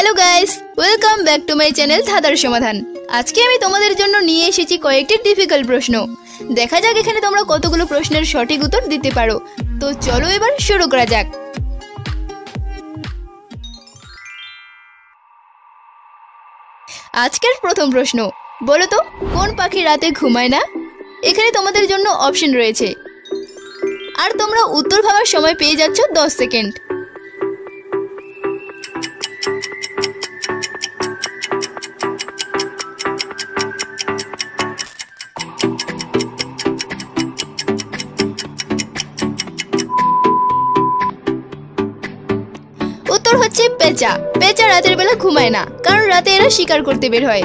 Hello guys, welcome back to my channel ধাঁধার সমাধান। আজকে আমি তোমাদের জন্য নিয়ে এসেছি কয়েকটি ডিফিকাল্ট প্রশ্ন। দেখা যাক এখানে তোমরা কতগুলো প্রশ্নের সঠিক উত্তর দিতে পারো। তো চলো এবার শুরু করা যাক। আজকের প্রথম প্রশ্ন, বলো তো কোন পাখি রাতে ঘুমায় না? এখানে তোমাদের জন্য অপশন রয়েছে, আর তোমরা উত্তর ভাবার সময় পেয়ে যাচ্ছ 10 সেকেন্ড। উত্তর হচ্ছে পেঁচা। পেঁচা রাতের বেলা ঘুমায় না, কারণ রাতে এরা শিকার করতে বের হয়।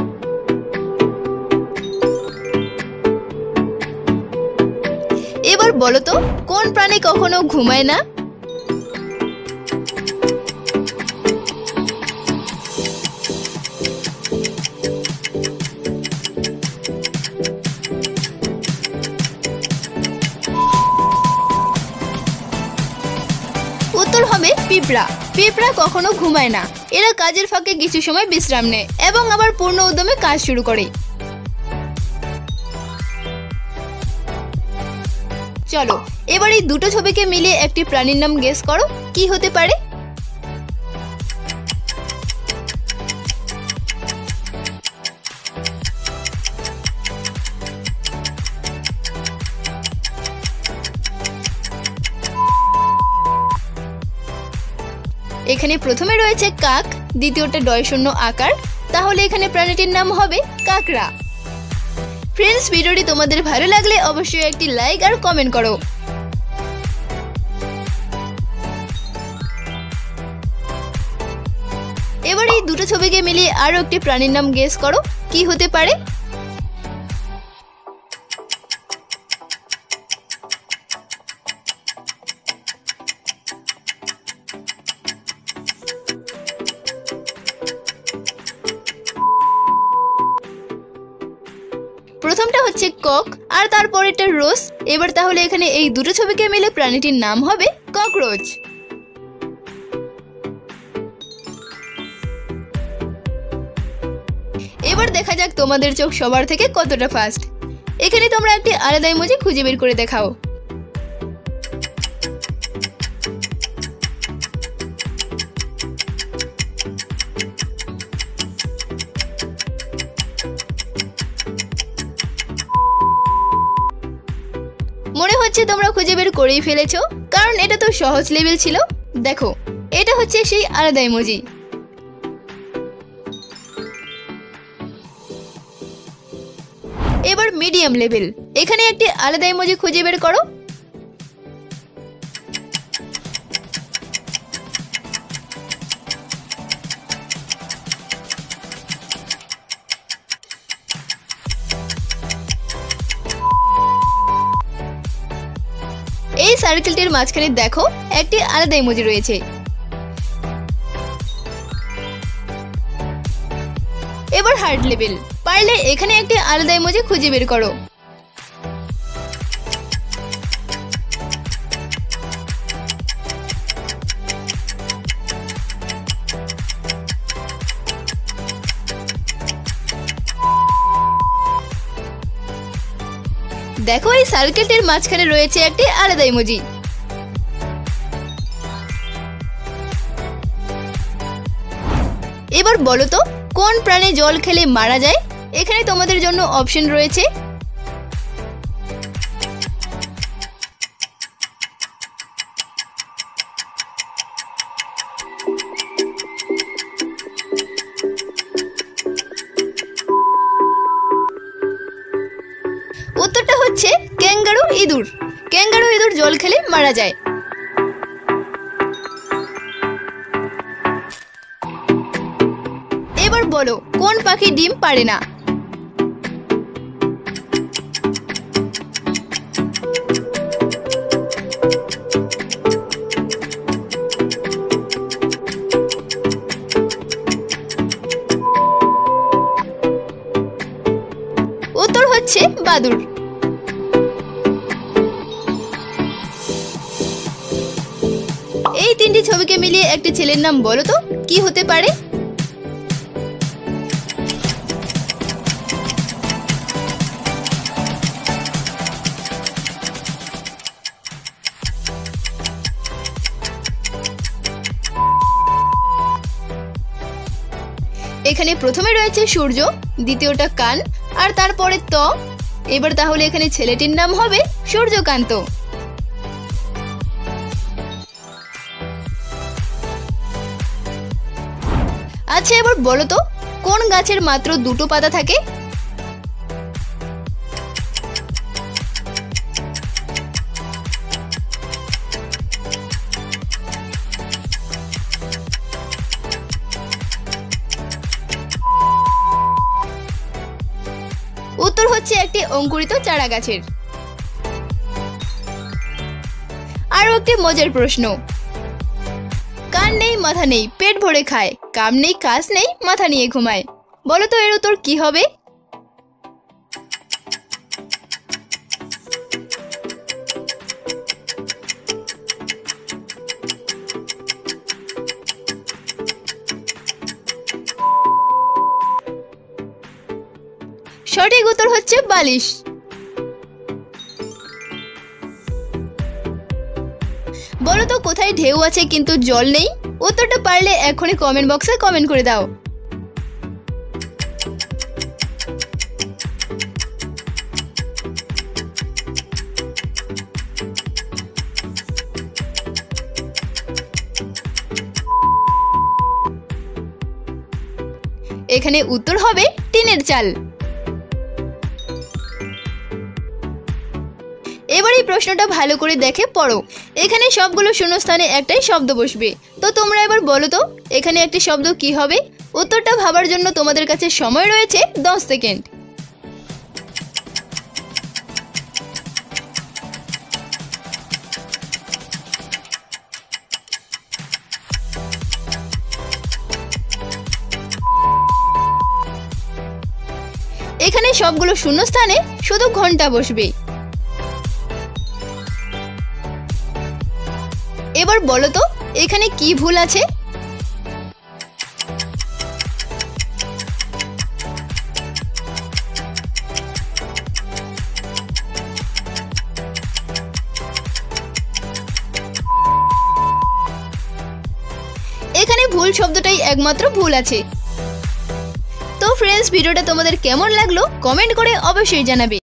এবার বলো তো কোন প্রাণী কখনো ঘুমায় না? উত্তর হবে পিঁপড়া। পিঁপড়া কখনো ঘুমায় না, এরা কাজের ফাঁকে কিছু সময় বিশ্রাম নেয় এবং আবার পূর্ণ উদ্যমে কাজ শুরু করে। চলো এবার এই দুটো ছবিকে মিলিয়ে একটি প্রাণীর নাম গেস করো, কি হতে পারে? এখানে প্রথমে রয়েছে কাক, দ্বিতীয়টা ডয়শূন্য আকার, তাহলে এখানে প্রাণীটির নাম হবে কাকড়া। ফ্রেন্ডস, ভিডিওটি তোমাদের ভালো লাগলে অবশ্যই একটি লাইক আর কমেন্ট করো। এবার এই দুটো ছবিকে মিলিয়ে আরো একটি প্রাণীর নাম গেস করো, কি হতে পারে? প্রথমটা হচ্ছে কক আর তারপরেরটা রোজ। এবার তাহলে এখানে এই দুটো ছবিকে মিলে প্রাণীটির নাম হবে ককরোচ। এবার দেখা যাক তোমাদের চোখ সবার থেকে কতটা ফাস্ট। এখানে তোমরা একটি আলাদা ইমোজি খুঁজে বের করে দেখাও। মনে হচ্ছে তোমরা খুঁজে বের করেই ফেলেছো, কারণ এটা তো সহজ লেভেল ছিল। দেখো, এটা হচ্ছে সেই আলাদা ইমোজি। এবার মিডিয়াম লেভেল, এখানে একটি আলাদা ইমোজি খুঁজে বের করো। এই সার্কেলটির মাঝখানে দেখো একটি আলাদা ইমোজি রয়েছে। এবার হার্ট লেভেল, পারলে এখানে একটি আলাদা ইমোজি খুঁজে বের করো। দেখো এই সার্কেলটির মাঝখানে রয়েছে একটি আলাদা ইমোজি। এবার বলো তো কোন প্রাণী জল খেলে মারা যায়? এখানে তোমাদের জন্য অপশন রয়েছে, উত্তরটা হচ্ছে ক্যাঙ্গারু ইঁদুর। ক্যাঙ্গারু ইঁদুর জল খেলে মারা যায়। এবার বলো কোন পাখি ডিম পারে না? উত্তর হচ্ছে বাদুড়। এই তিনটি ছবিকে মিলিয়ে একটি ছেলের নাম বলো তো, কি হতে পারে? এখানে প্রথমে রয়েছে সূর্য, দ্বিতীয়টা কান আর তারপরে ত। এবার তাহলে এখানে ছেলেটির নাম হবে সূর্যকান্ত। আচ্ছা, এবার বলো তো কোন গাছের মাত্র দুটো পাতা থাকে? উত্তর হচ্ছে একটি অঙ্কুরিত চারা গাছের। আরো একটি মজার প্রশ্ন, কান নেই মাথা নেই পেট ভরে খায়, কাম নেই কাজ নেই মাথা নিয়ে ঘুমায়, বলো তো এর উত্তর কি হবে? সঠিক উত্তর হচ্ছে বালিশ। বলো তো কোথায় ঢেউ আছে কিন্তু জল নেই? উত্তরটা পারলে এখনই কমেন্ট বক্সে কমেন্ট করে দাও। এখানে উত্তর হবে টিনের চাল। এবার এই প্রশ্নটা ভালো করে দেখে পড়ো। এখানে সবগুলো শূন্যস্থানে একটাই শব্দ বসবে, তো তোমরা এবার বলো তো এখানে একটি শব্দ কি হবে? উত্তরটা ভাবার জন্য তোমাদের কাছে সময় রয়েছে 10 সেকেন্ড। এখানে সবগুলো শূন্যস্থানে শুধু ঘন্টা বসবে। এবার বলো তো এখানে কি ভুল আছে? এখানে ভুল শব্দটাই একমাত্র ভুল আছে। তো ফ্রেন্ডস, ভিডিওটা তোমাদের কেমন লাগলো কমেন্ট করে অবশ্যই জানাবে।